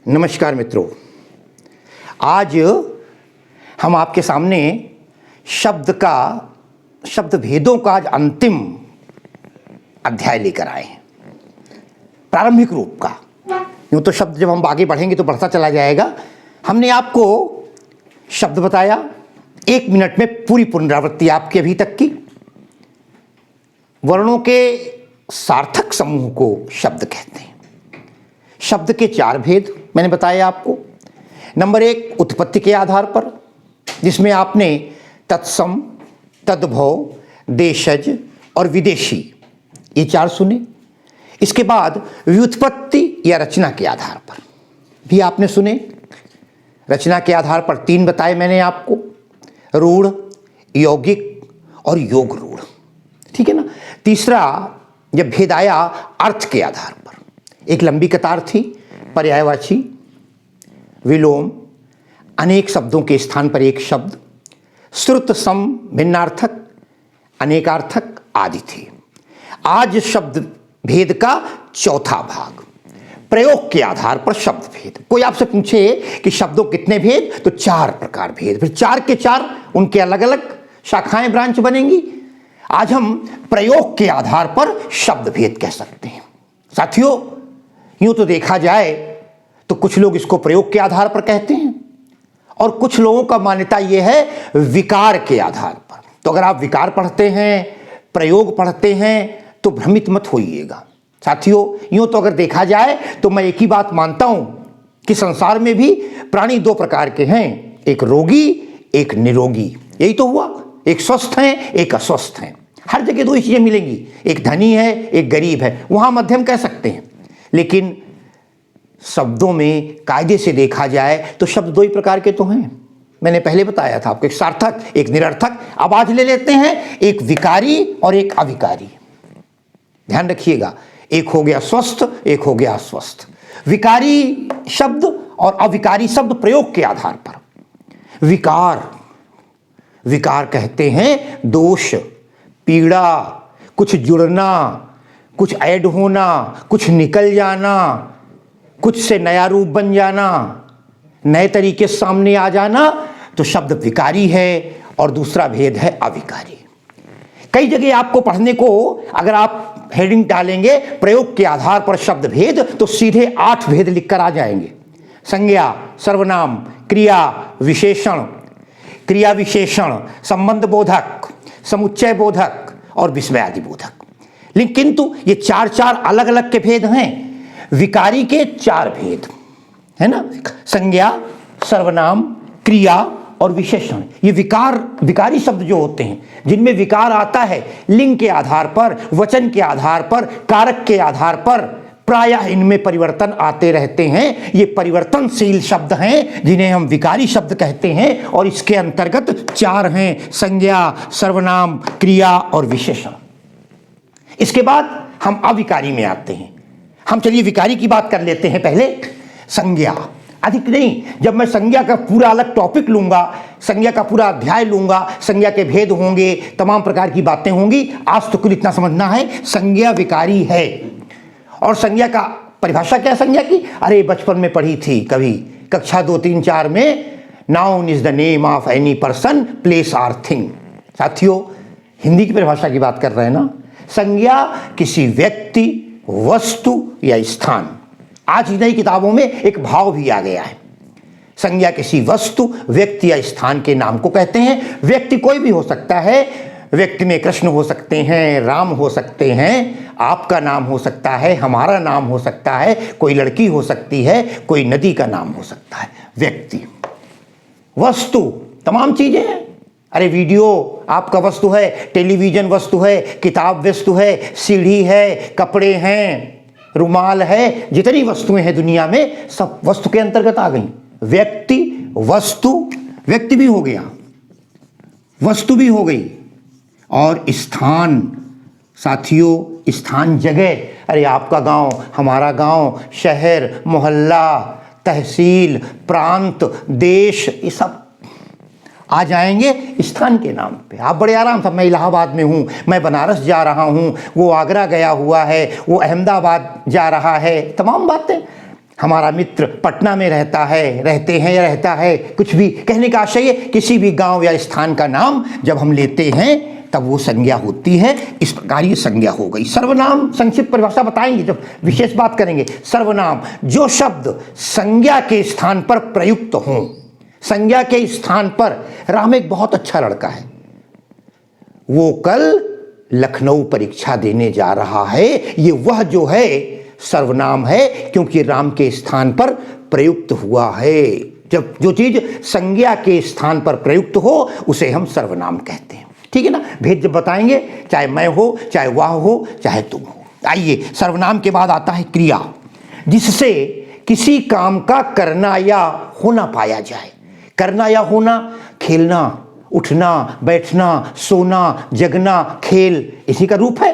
नमस्कार मित्रों, आज हम आपके सामने शब्द भेदों का आज अंतिम अध्याय लेकर आए हैं, प्रारंभिक रूप का। यूँ तो शब्द जब हम आगे बढ़ेंगे तो बढ़ता चला जाएगा। हमने आपको शब्द बताया, 1 मिनट में पूरी पुनरावृत्ति आपकी अभी तक की। वर्णों के सार्थक समूह को शब्द कहते हैं। शब्द के 4 भेद मैंने बताया आपको। नंबर 1, उत्पत्ति के आधार पर, जिसमें आपने तत्सम, तद्भव, देशज और विदेशी ये 4 सुने। इसके बाद व्युत्पत्ति या रचना के आधार पर भी आपने सुने। रचना के आधार पर 3 बताए मैंने आपको, रूढ़, यौगिक और योग रूढ़। ठीक है ना। तीसरा जब भेद आया अर्थ के आधार पर, एक लंबी कतार थी, पर्यायवाची, विलोम, अनेक शब्दों के स्थान पर एक शब्द, श्रुत, सम, भिन्नार्थक, अनेकार्थक आदि थे। आज शब्द भेद का 4था भाग, प्रयोग के आधार पर शब्द भेद। कोई आपसे पूछे कि शब्दों कितने भेद, तो 4 प्रकार भेद, फिर 4 के 4 उनके अलग अलग शाखाएं, ब्रांच बनेंगी। आज हम प्रयोग के आधार पर शब्द भेद कह सकते हैं। साथियों, यूं तो देखा जाए तो कुछ लोग इसको प्रयोग के आधार पर कहते हैं और कुछ लोगों का मान्यता यह है विकार के आधार पर। तो अगर आप विकार पढ़ते हैं, प्रयोग पढ़ते हैं, तो भ्रमित मत होइएगा। साथियों, यूं तो अगर देखा जाए तो मैं एक ही बात मानता हूं कि संसार में भी प्राणी 2 प्रकार के हैं, एक रोगी, एक निरोगी। यही तो हुआ, एक स्वस्थ है, एक अस्वस्थ है। हर जगह 2 ही चीजें मिलेंगी, एक धनी है, एक गरीब है, वहां मध्यम कह सकते हैं। लेकिन शब्दों में कायदे से देखा जाए तो शब्द 2 ही प्रकार के तो हैं। मैंने पहले बताया था आपको, एक सार्थक, एक निरर्थक। अब आज ले लेते हैं एक विकारी और एक अविकारी। ध्यान रखिएगा, एक हो गया स्वस्थ, एक हो गया अस्वस्थ। विकारी शब्द और अविकारी शब्द प्रयोग के आधार पर। विकार कहते हैं दोष, पीड़ा, कुछ जुड़ना, कुछ ऐड होना, कुछ निकल जाना, कुछ से नया रूप बन जाना, नए तरीके सामने आ जाना, तो शब्द विकारी है। और दूसरा भेद है अविकारी। कई जगह आपको पढ़ने को, अगर आप हेडिंग डालेंगे प्रयोग के आधार पर शब्द भेद, तो सीधे 8 भेद लिखकर आ जाएंगे। संज्ञा, सर्वनाम, क्रिया विशेषण, क्रिया विशेषण, संबंध बोधक, समुच्चय बोधक और विस्मयादि बोधक। लेकिन किंतु ये 4 अलग अलग के भेद हैं। विकारी के 4 भेद है ना, संज्ञा, सर्वनाम, क्रिया और विशेषण। ये विकारी शब्द जो होते हैं, जिनमें विकार आता है लिंग के आधार पर, वचन के आधार पर, कारक के आधार पर, प्रायः इनमें परिवर्तन आते रहते हैं। ये परिवर्तनशील शब्द हैं जिन्हें हम विकारी शब्द कहते हैं। और इसके अंतर्गत 4 हैं, संज्ञा, सर्वनाम, क्रिया और विशेषण। इसके बाद हम अविकारी में आते हैं। हम चलिए विकारी की बात कर लेते हैं पहले। संज्ञा, अधिक नहीं, जब मैं संज्ञा का पूरा अलग टॉपिक लूंगा, संज्ञा का पूरा अध्याय लूंगा, संज्ञा के भेद होंगे, तमाम प्रकार की बातें होंगी। आज तो कुल इतना समझना है, संज्ञा विकारी है। और संज्ञा का परिभाषा क्या है संज्ञा की? अरे बचपन में पढ़ी थी कभी, कक्षा 2, 3, 4 में। Noun is the name of any person, place or thing. साथियों, हिंदी की परिभाषा की बात कर रहे हैं ना। संज्ञा किसी व्यक्ति, वस्तु या स्थान। आज नई किताबों में एक भाव भी आ गया है। संज्ञा किसी वस्तु, व्यक्ति या स्थान के नाम को कहते हैं। व्यक्ति कोई भी हो सकता है। व्यक्ति में कृष्ण हो सकते हैं, राम हो सकते हैं, आपका नाम हो सकता है, हमारा नाम हो सकता है, कोई लड़की हो सकती है, कोई नदी का नाम हो सकता है। व्यक्ति, वस्तु, तमाम चीजें हैं। अरे वीडियो आपका वस्तु है, टेलीविजन वस्तु है, किताब वस्तु है, सीढ़ी है, कपड़े हैं, रुमाल है, जितनी वस्तुएं हैं दुनिया में सब वस्तु के अंतर्गत आ गई। व्यक्ति, वस्तु, व्यक्ति भी हो गया, वस्तु भी हो गई। और स्थान, साथियों, स्थान जगह। अरे आपका गांव, हमारा गांव, शहर, मोहल्ला, तहसील, प्रांत, देश, ये सब आ जाएंगे स्थान के नाम पे। आप बड़े आराम से, मैं इलाहाबाद में हूँ, मैं बनारस जा रहा हूँ, वो आगरा गया हुआ है, वो अहमदाबाद जा रहा है, तमाम बातें। हमारा मित्र पटना में रहता है, रहते हैं या रहता है, कुछ भी कहने का आशय है किसी भी गांव या स्थान का नाम जब हम लेते हैं तब वो संज्ञा होती है। इस प्रकार ये संज्ञा हो गई। सर्वनाम संक्षिप्त परिभाषा बताएंगे जब विशेष बात करेंगे। सर्वनाम जो शब्द संज्ञा के स्थान पर प्रयुक्त हों। संज्ञा के स्थान पर राम एक बहुत अच्छा लड़का है, वो कल लखनऊ परीक्षा देने जा रहा है, ये वह जो है सर्वनाम है क्योंकि राम के स्थान पर प्रयुक्त हुआ है। जब जो चीज संज्ञा के स्थान पर प्रयुक्त हो उसे हम सर्वनाम कहते हैं। ठीक है ना, भेद जब बताएंगे, चाहे मैं हो, चाहे वह हो, चाहे तुम हो। आइए, सर्वनाम के बाद आता है क्रिया, जिससे किसी काम का करना या होना पाया जाए। करना या होना, खेलना, उठना, बैठना, सोना, जगना, खेल, इसी का रूप है।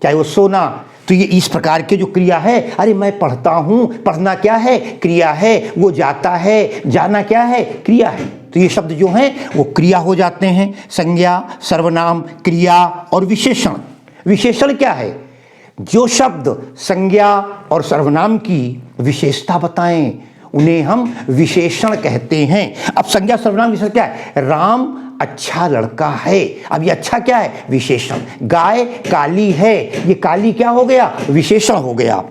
चाहे वो सोना, तो ये इस प्रकार के जो क्रिया है, अरे मैं पढ़ता हूँ, पढ़ना क्या है, क्रिया है। वो जाता है, जाना क्या है, क्रिया है। तो ये शब्द जो हैं वो क्रिया हो जाते हैं। संज्ञा, सर्वनाम, क्रिया और विशेषण। विशेषण क्या है? जो शब्द संज्ञा और सर्वनाम की विशेषता बताएं उन्हें हम विशेषण कहते हैं। अब संज्ञा, सर्वनाम, विशेषण क्या है? राम अच्छा लड़का है। अब ये अच्छा क्या है? विशेषण। गाय काली है, ये काली क्या हो गया? विशेषण हो गया।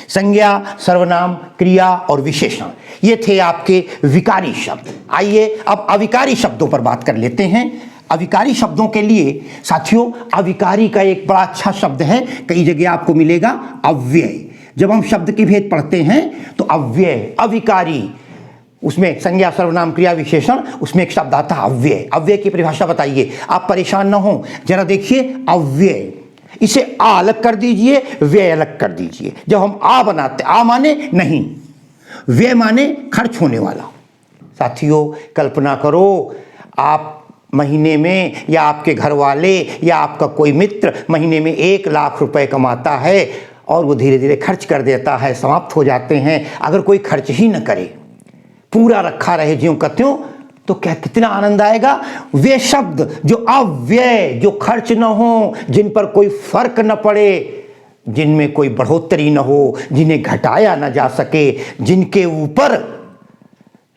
संज्ञा, सर्वनाम, क्रिया और विशेषण, ये थे आपके विकारी शब्द। आइए अब अविकारी शब्दों पर बात कर लेते हैं। अविकारी शब्दों के लिए साथियों, अविकारी का एक बड़ा अच्छा शब्द है, कई जगह आपको मिलेगा, अव्यय। जब हम शब्द के भेद पढ़ते हैं तो अव्यय, अविकारी, उसमें संज्ञा, सर्वनाम, क्रिया, विशेषण, उसमें एक शब्द आता है अव्यय। अव्यय की परिभाषा बताइए, आप परेशान ना हो, जरा देखिए अव्यय, इसे आ अलग कर दीजिए, व्यय अलग कर दीजिए। जब हम आ बनाते, आ माने नहीं, व्यय माने खर्च होने वाला। साथियों कल्पना करो, आप महीने में, या आपके घर वाले या आपका कोई मित्र महीने में 1 लाख रुपए कमाता है और वो धीरे धीरे खर्च कर देता है, समाप्त हो जाते हैं। अगर कोई खर्च ही न करे, पूरा रखा रहे ज्यों का त्यों, तो क्या कितना आनंद आएगा। वे शब्द जो अव्यय, जो खर्च न हो, जिन पर कोई फर्क न पड़े, जिनमें कोई बढ़ोतरी न हो, जिन्हें घटाया न जा सके, जिनके ऊपर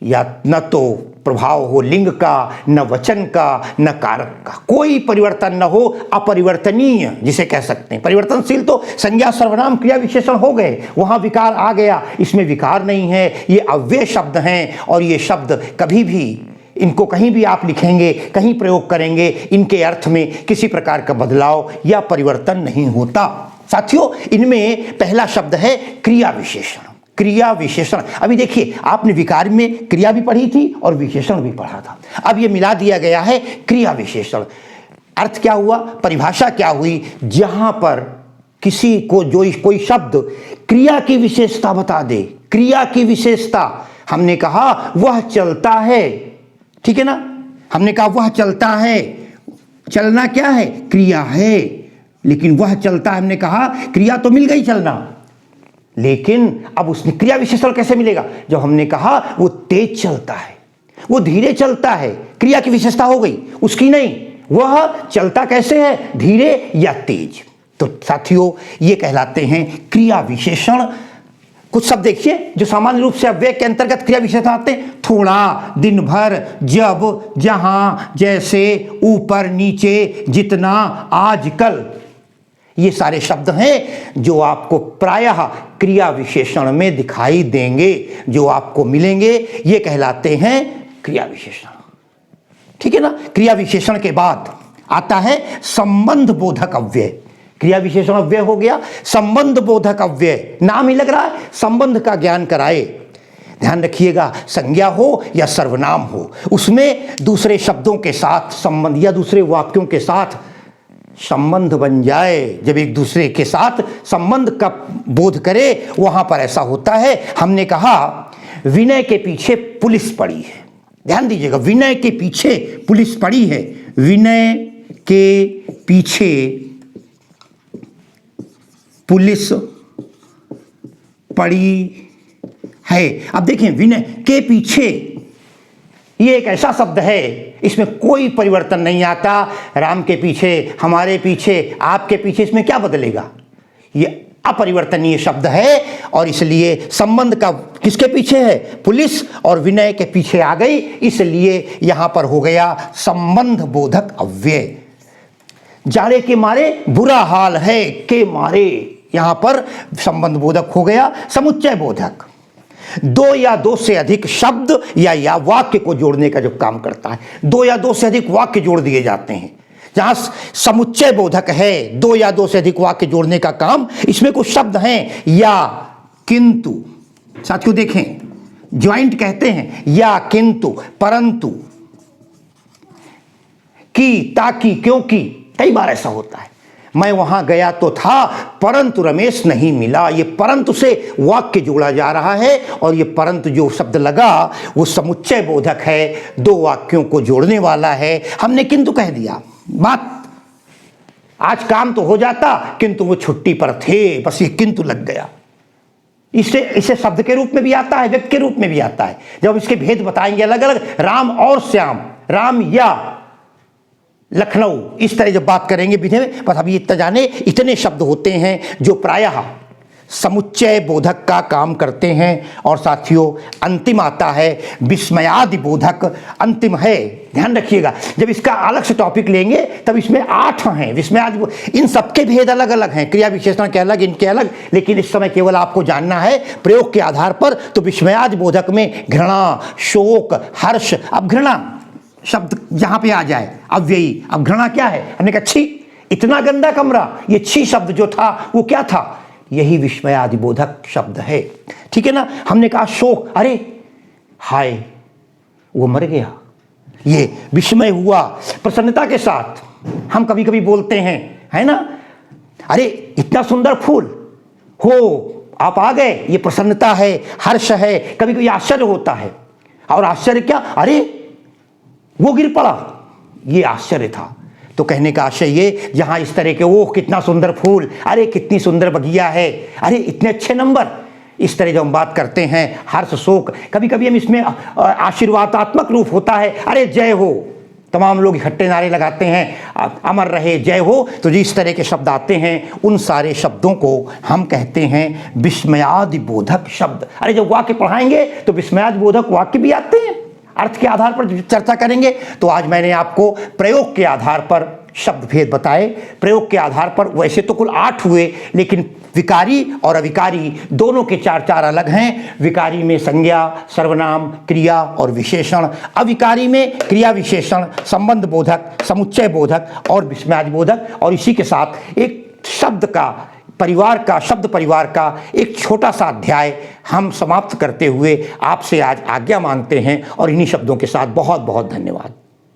या न तो प्रभाव हो लिंग का, न वचन का, न कारक का, कोई परिवर्तन न हो, अपरिवर्तनीय जिसे कह सकते हैं। परिवर्तनशील तो संज्ञा, सर्वनाम, क्रिया, विशेषण हो गए, वहां विकार आ गया, इसमें विकार नहीं है। ये अव्यय शब्द हैं और ये शब्द कभी भी, इनको कहीं भी आप लिखेंगे, कहीं प्रयोग करेंगे, इनके अर्थ में किसी प्रकार का बदलाव या परिवर्तन नहीं होता। साथियों इनमें पहला शब्द है क्रिया विशेषण। क्रिया विशेषण, अभी देखिए आपने विकार में क्रिया भी पढ़ी थी और विशेषण भी पढ़ा था, अब ये मिला दिया गया है क्रिया विशेषण। अर्थ क्या हुआ, परिभाषा क्या हुई? जहां पर किसी को जो कोई शब्द क्रिया की विशेषता बता दे, क्रिया की विशेषता, हमने कहा वह चलता है, ठीक है ना, हमने कहा वह चलता है, चलना क्या है? क्रिया है, लेकिन वह चलता है, हमने कहा क्रिया तो मिल गई चलना, लेकिन अब उसमें क्रिया विशेषण कैसे मिलेगा? जब हमने कहा वो तेज चलता है, वो धीरे चलता है, क्रिया की विशेषता हो गई, उसकी नहीं, वह चलता कैसे है? धीरे या तेज। तो साथियों ये कहलाते हैं क्रिया विशेषण। कुछ शब्द देखिए जो सामान्य रूप से अव्यय के अंतर्गत क्रिया विशेषण आते हैं, थोड़ा, दिन भर, जब, जहां, जैसे, ऊपर, नीचे, जितना, आजकल, ये सारे शब्द हैं जो आपको प्रायः क्रिया विशेषण में दिखाई देंगे, जो आपको मिलेंगे, ये कहलाते हैं क्रिया विशेषण। ठीक है ना। क्रिया विशेषण के बाद आता है संबंध बोधक अव्यय। क्रिया विशेषण अव्यय हो गया, संबंध बोधक अव्यय, नाम ही लग रहा है संबंध का ज्ञान कराए। ध्यान रखिएगा, संज्ञा हो या सर्वनाम हो, उसमें दूसरे शब्दों के साथ संबंध या दूसरे वाक्यों के साथ संबंध बन जाए। जब एक दूसरे के साथ संबंध का बोध करे, वहां पर ऐसा होता है। हमने कहा विनय के पीछे पुलिस पड़ी है, ध्यान दीजिएगा, विनय के पीछे पुलिस पड़ी है, विनय के पीछे पुलिस पड़ी है। अब देखें, विनय के पीछे, ये एक ऐसा शब्द है, इसमें कोई परिवर्तन नहीं आता। राम के पीछे, हमारे पीछे, आपके पीछे, इसमें क्या बदलेगा? ये अपरिवर्तनीय शब्द है और इसलिए संबंध का किसके पीछे है, पुलिस, और विनय के पीछे आ गई, इसलिए यहां पर हो गया संबंध बोधक अव्यय। जाड़े के मारे बुरा हाल है के मारे, यहां पर संबंध बोधक हो गया समुच्चय बोधक। दो या दो से अधिक शब्द या वाक्य को जोड़ने का जो काम करता है, दो या दो से अधिक वाक्य जोड़ दिए जाते हैं। जहां समुच्चय बोधक है, दो या दो से अधिक वाक्य जोड़ने का काम, इसमें कुछ शब्द हैं या किंतु, साथियों देखें ज्वाइंट कहते हैं, या किंतु, परंतु, की, ताकि, क्योंकि, कई बार ऐसा होता है। मैं वहां गया तो था परंतु रमेश नहीं मिला, ये परंतु से वाक्य जोड़ा जा रहा है और ये परंतु जो शब्द लगा वो समुच्चय बोधक है, दो वाक्यों को जोड़ने वाला है। हमने किंतु कह दिया, बात आज काम तो हो जाता किंतु वो छुट्टी पर थे, बस ये किंतु लग गया। इसे शब्द के रूप में भी आता है, व्यक्ति के रूप में भी आता है। जब हम इसके भेद बताएंगे अलग अलग, राम और श्याम, राम या लखनऊ, इस तरह जब बात करेंगे विधि में, बस अभी इतना जाने, इतने शब्द होते हैं जो प्रायः समुच्चय बोधक का काम करते हैं। और साथियों अंतिम आता है विस्मयादि बोधक, अंतिम है, ध्यान रखिएगा। जब इसका अलग से टॉपिक लेंगे तब इसमें 8 हैं विस्मयादि, इन सबके भेद अलग अलग हैं, क्रिया विशेषण के अलग, इनके अलग, लेकिन इस समय केवल आपको जानना है प्रयोग के आधार पर। तो विस्मयादि बोधक में घृणा, शोक, हर्ष, अब घृणा शब्द जहां पे आ जाए अव्ययी, अब घृणा क्या है, हमने कहा छी, इतना गंदा कमरा, ये छी शब्द जो था वो क्या था, यही विस्मयादि बोधक शब्द है, ठीक है ना। हमने कहा शोक, अरे हाय वो मर गया, ये विस्मय हुआ। प्रसन्नता के साथ हम कभी कभी बोलते हैं, है ना, अरे इतना सुंदर फूल हो, आप आ गए, ये प्रसन्नता है, हर्ष है। कभी कभी आश्चर्य होता है, और आश्चर्य क्या, अरे वो गिर पड़ा, ये आश्चर्य था। तो कहने का आशय ये, जहां इस तरह के ओह कितना सुंदर फूल, अरे कितनी सुंदर बगिया है, अरे इतने अच्छे नंबर, इस तरह जब हम बात करते हैं हर्ष शोक, कभी कभी हम इसमें आशीर्वादात्मक रूप होता है, अरे जय हो, तमाम लोग इकट्ठे नारे लगाते हैं, अमर रहे, जय हो। तो जिस तरह के शब्द आते हैं उन सारे शब्दों को हम कहते हैं विस्मयादि बोधक शब्द। अरे जब वाक्य पढ़ाएंगे तो विस्मयादि बोधक वाक्य भी आते हैं, अर्थ के आधार पर चर्चा करेंगे। तो आज मैंने आपको प्रयोग के आधार पर शब्द भेद बताए, प्रयोग के आधार पर, वैसे तो कुल 8 हुए, लेकिन विकारी और अविकारी दोनों के 4 अलग हैं। विकारी में संज्ञा, सर्वनाम, क्रिया और विशेषण, अविकारी में क्रिया विशेषण, संबंध बोधक, समुच्चय बोधक और विस्मयादि बोधक। और इसी के साथ एक शब्द का परिवार का, शब्द परिवार का एक छोटा सा अध्याय हम समाप्त करते हुए आपसे आज आज्ञा मांगते हैं और इन्हीं शब्दों के साथ बहुत बहुत धन्यवाद।